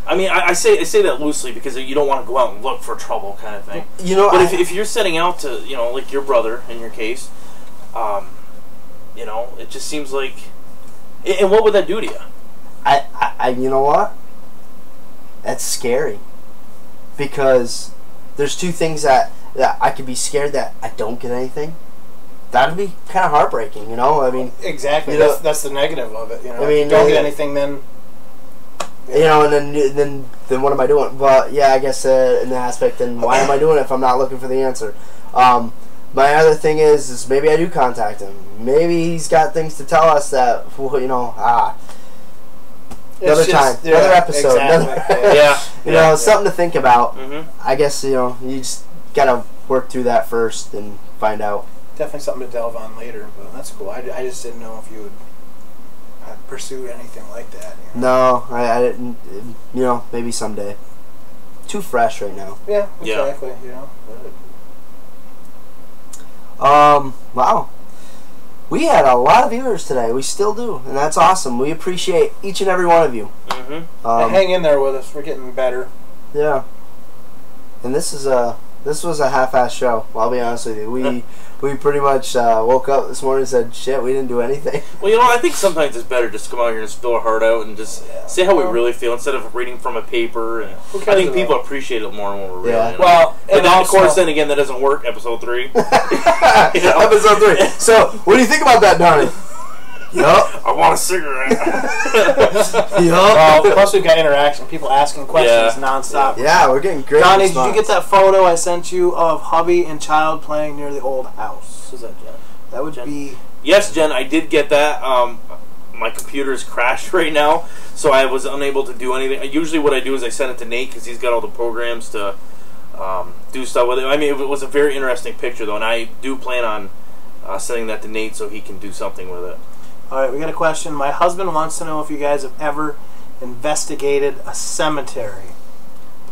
I mean, I say that loosely because you don't want to go out and look for trouble, kind of thing. You know, but if you're setting out to, you know, like your brother in your case, you know, it just seems like. And what would that do to you? You know what? That's scary. Because there's two things that I could be scared that I don't get anything. That'd be kind of heartbreaking, you know? I mean... Exactly. You know, that's the negative of it, you know? I mean, if you don't get anything, then... You know, and then what am I doing? But, yeah, I guess in the aspect, then why am I doing it if I'm not looking for the answer? My other thing is maybe I do contact him. Maybe he's got things to tell us that, you know, another episode. Exactly. You know, something to think about. Mm-hmm. I guess, you know, you just got to work through that first and find out. Definitely something to delve on later, but that's cool. I just didn't know if you would pursue anything like that. You know? No, I didn't. You know, maybe someday. Too fresh right now. Yeah, exactly. You know. Wow. We had a lot of viewers today. We still do, and that's awesome. We appreciate each and every one of you. Mm-hmm. Hang in there with us. We're getting better. Yeah. And this was a half-assed show. I'll be honest with you. We pretty much woke up this morning and said, "Shit, we didn't do anything." Well, you know, I think sometimes it's better just to come out here and spill our heart out and just say how we really feel instead of reading from a paper. And I think people appreciate it more when we're real. Yeah. You know? Well, and then, of course, then again, that doesn't work. Episode 3. You know? Episode 3. So, what do you think about that, Donnie? Yup. I want a cigarette. Well, plus we've got interaction. People asking questions nonstop. Yeah, we're getting great Donnie, response. did you get that photo I sent you of hubby and child playing near the old house? Who's that, Jen? That would be... Yes, Jen, I did get that. My computer's crashed right now, so I was unable to do anything. Usually what I do is I send it to Nate because he's got all the programs to do stuff with it. I mean, it was a very interesting picture, though, and I do plan on sending that to Nate so he can do something with it. All right, we got a question. My husband wants to know if you guys have ever investigated a cemetery.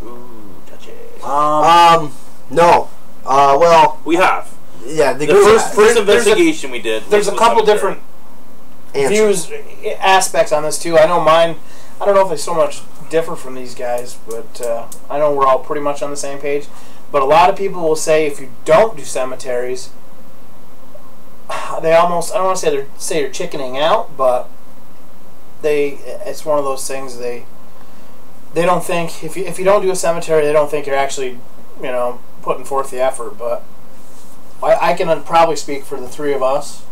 Ooh, touchy. No. Well, we have. Yeah, the first investigation we did. There's a couple different views, aspects on this too. I know mine. I don't know if they so much differ from these guys, but I know we're all pretty much on the same page. But a lot of people will say if you don't do cemeteries, they almost, I don't want to say you're chickening out, but it's one of those things they don't think if you don't do a cemetery, they don't think you're actually, you know, putting forth the effort. But I can probably speak for the three of us.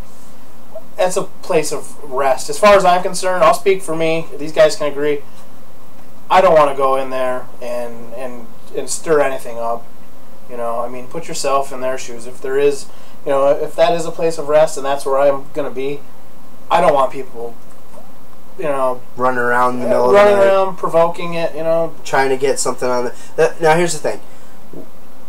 That's a place of rest. As far as I'm concerned, I'll speak for me. These guys can agree. I don't want to go in there and stir anything up. You know, I mean, put yourself in their shoes. If there is, you know, if that is a place of rest and that's where I'm going to be, I don't want people, you know, running around in the middle of the night, provoking it, you know, trying to get something on it. Now, here's the thing.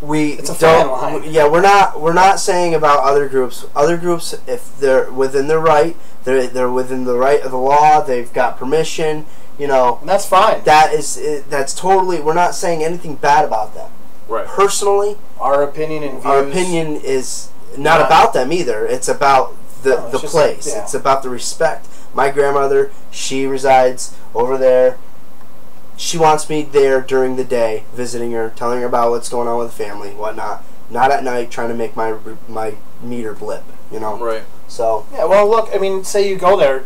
It's a fine line. Yeah, we're not saying about other groups. Other groups, if they're within their right, they're within the right of the law. They've got permission. You know, and that's fine. That's totally. We're not saying anything bad about them. Right. Personally, our opinion and views. Our opinion is not about them either. It's about the place. Like, yeah. It's about the respect. My grandmother, she resides over there. She wants me there during the day, visiting her, telling her about what's going on with the family, whatnot. Not at night trying to make my meter blip, you know. Right. So. Yeah. Well, look. I mean, say you go there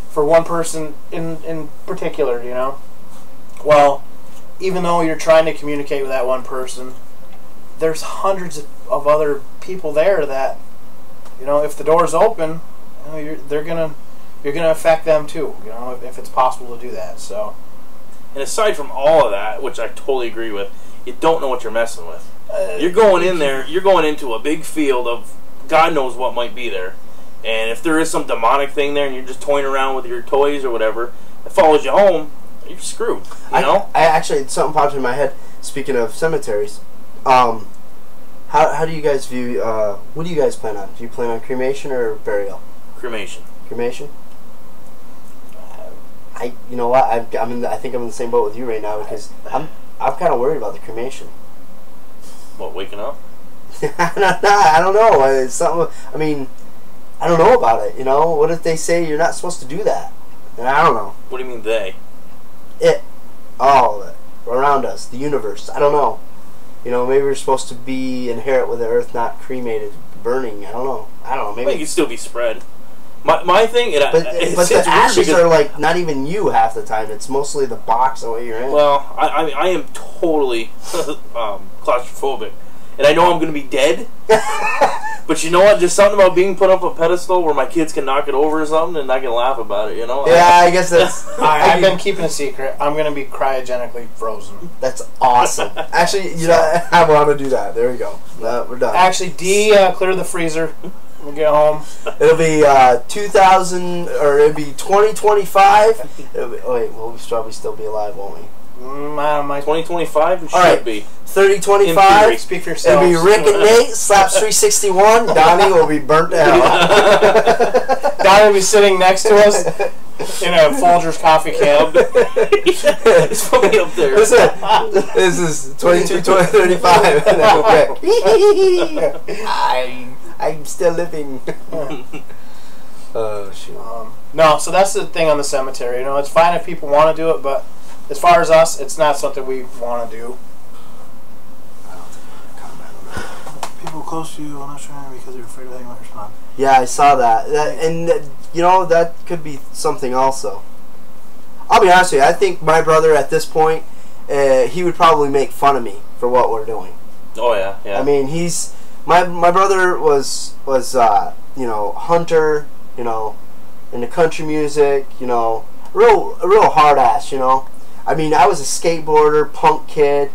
for one person in particular, you know. Well, even though you're trying to communicate with that one person, there's hundreds of other people there that, you know, if the door's open, you know, you're gonna affect them too. You know, if it's possible to do that. So. And aside from all of that, which I totally agree with, you don't know what you're messing with. You're going in there. You're going into a big field of God knows what might be there. And if there is some demonic thing there, and you're just toying around with your toys or whatever, it follows you home, you're screwed. You know. I actually something popped in my head. Speaking of cemeteries, how do you guys view? What do you guys plan on? Do you plan on cremation or burial? Cremation. Cremation. You know what? I think I'm in the same boat with you right now because I'm kind of worried about the cremation. What, waking up? I don't know. It's something. I mean, I don't know about it. You know, what if they say you're not supposed to do that? And I don't know. What do you mean they? All of it around us, the universe. I don't know. You know, maybe we're supposed to be inherit with the earth, not cremated, burning. I don't know. Maybe well, you can still be spread. My thing, but the ashes are like not even you half the time. It's mostly the box of what you're in. Well, I am totally claustrophobic, and I know I'm going to be dead. But you know what? Just something about being put up a pedestal where my kids can knock it over or something, and I can laugh about it. You know? Yeah, I guess that's. I've been keeping a secret. I'm going to be cryogenically frozen. That's awesome. Actually, you know, I want to do that. There we go. We're done. Actually, clear the freezer. We'll get home. It'll be 2000, or it'll be 2025. We'll probably still be alive, won't we? 2025, we should be. 3025. Speak for yourself. It'll be Rick and Nate, SLaPs 361. Donnie will be burnt to hell. Donnie will be sitting next to us in a Folgers coffee cab. He's probably up there. Listen, this is 22, 20, 35. And then Rick. I'm still living. Oh, shoot. No, so that's the thing on the cemetery. You know, it's fine if people want to do it, but as far as us, it's not something we want to do. I don't think I can comment on that. People close to you will not trying because they're afraid of how you might respond. Yeah, I saw that. And, you know, that could be something also. I'll be honest with you. I think my brother at this point, he would probably make fun of me for what we're doing. Oh, yeah, yeah. I mean, he's... My brother was you know, hunter, you know, into country music, you know, a real hard ass, you know. I mean, I was a skateboarder, punk kid,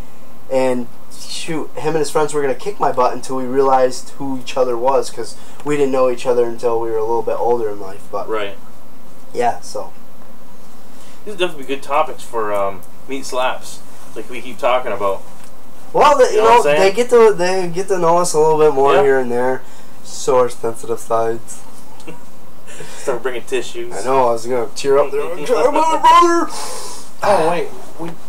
and shoot, him and his friends were gonna kick my butt until we realized who each other was, because we didn't know each other until we were a little bit older in life. But right, yeah. So these are definitely good topics for Meet SLaPs, like we keep talking about. Well, you know they get to know us a little bit more here and there. So our sensitive sides. Start bringing tissues. I know. I was gonna tear up there. My brother. Oh wait,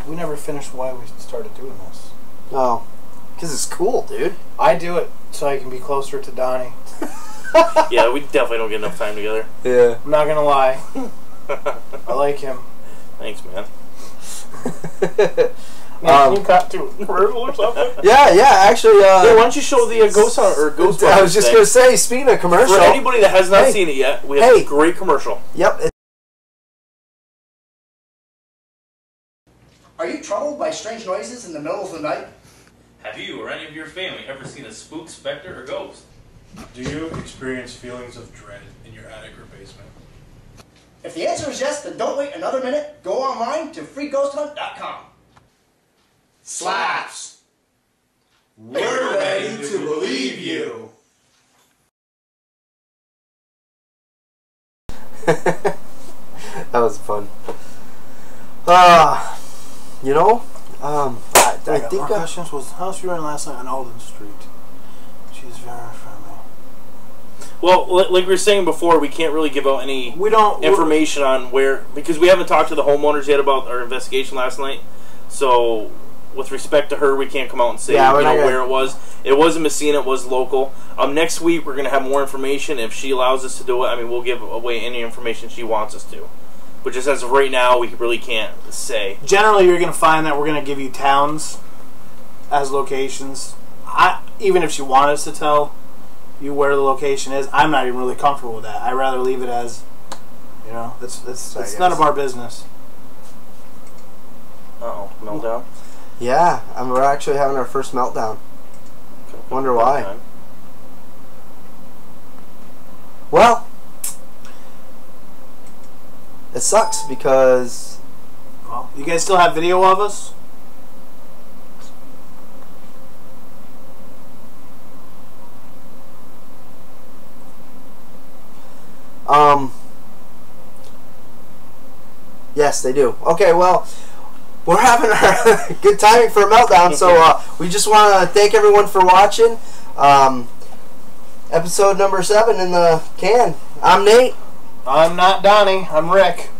we never finished why we started doing this. Oh, because it's cool, dude. I do it so I can be closer to Donnie. Yeah, we definitely don't get enough time together. Yeah. I'm not gonna lie. I like him. Thanks, man. Can you cut to a commercial or something? Yeah, actually. Yeah, why don't you show the Ghost Hunter or Ghost? I was just gonna say, speaking of commercial, for anybody that has not seen it yet, we have a great commercial. Yep. Are you troubled by strange noises in the middle of the night? Have you or any of your family ever seen a spook, specter, or ghost? Do you experience feelings of dread in your attic or basement? If the answer is yes, then don't wait another minute. Go online to freeghosthunt.com. SLaPs, we're ready to believe you. That was fun. You know, I think more questions was the house you were in last night on Alden Street. She's very friendly. Well, like we were saying before, we can't really give out any information on where, because we haven't talked to the homeowners yet about our investigation last night. So, with respect to her, we can't come out and say where it was. It wasn't Messina, it was local. Next week, we're going to have more information. If she allows us to do it, I mean, we'll give away any information she wants us to. But just as of right now, we really can't say. Generally, you're going to find that we're going to give you towns as locations. Even if she wanted us to tell you where the location is, I'm not even really comfortable with that. I'd rather leave it as, you know, it's none of our business. Uh-oh, meltdown? Yeah, we're actually having our first meltdown. Wonder why. Okay. Well, it sucks because... Well, you guys still have video of us? Yes, they do. Okay, well, we're having our good timing for a meltdown, so we just want to thank everyone for watching. Episode number 7 in the can. I'm Nate. I'm not Donnie. I'm Rick.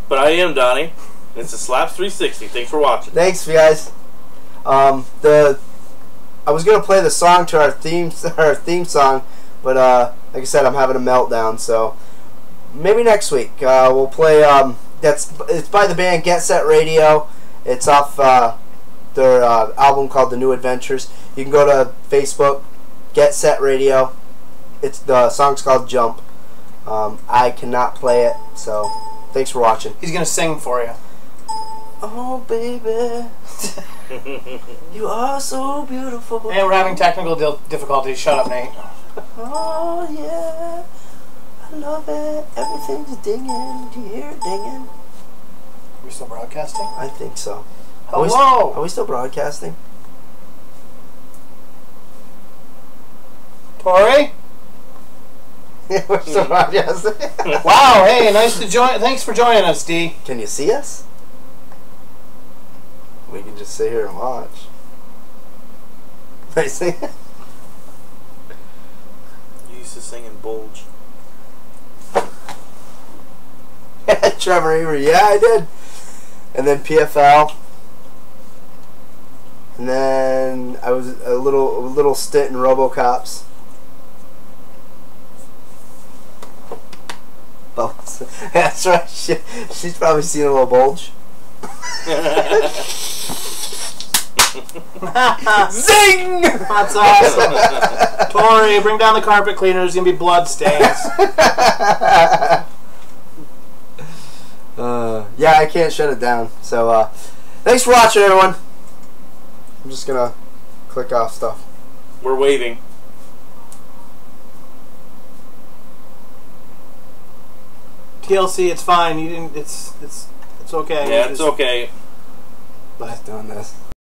But I am Donnie. It's a SLaPs 360. Thanks for watching. Thanks, guys. I was gonna play the song to our theme song, but like I said, I'm having a meltdown. So maybe next week we'll play. It's by the band Get Set Radio. It's off their album called The New Adventures. You can go to Facebook, Get Set Radio. The song's called Jump. I cannot play it, so thanks for watching. He's gonna sing for you. Oh baby, you are so beautiful. And we're having technical difficulties. Shut up, Nate. Oh yeah, I love it. Everything's dinging. Do you hear it dinging? Are we still broadcasting? I think so. Hello. Are we still broadcasting? Tori? Yeah, we're still broadcasting. Wow, hey, nice to join. Thanks for joining us, D. Can you see us? We can just sit here and watch. I sing it? You used to sing in Bulge. Trevor Avery, yeah, I did. And then PFL. And then I was a little stint in RoboCops. That's right. She's probably seen a little Bulge. Zing! That's awesome. Tori, bring down the carpet cleaner. There's gonna be blood stains. Yeah, I can't shut it down. So, thanks for watching, everyone. I'm just gonna click off stuff. We're waving. TLC, it's fine. You didn't. It's okay. Yeah, it's okay. Just doing this.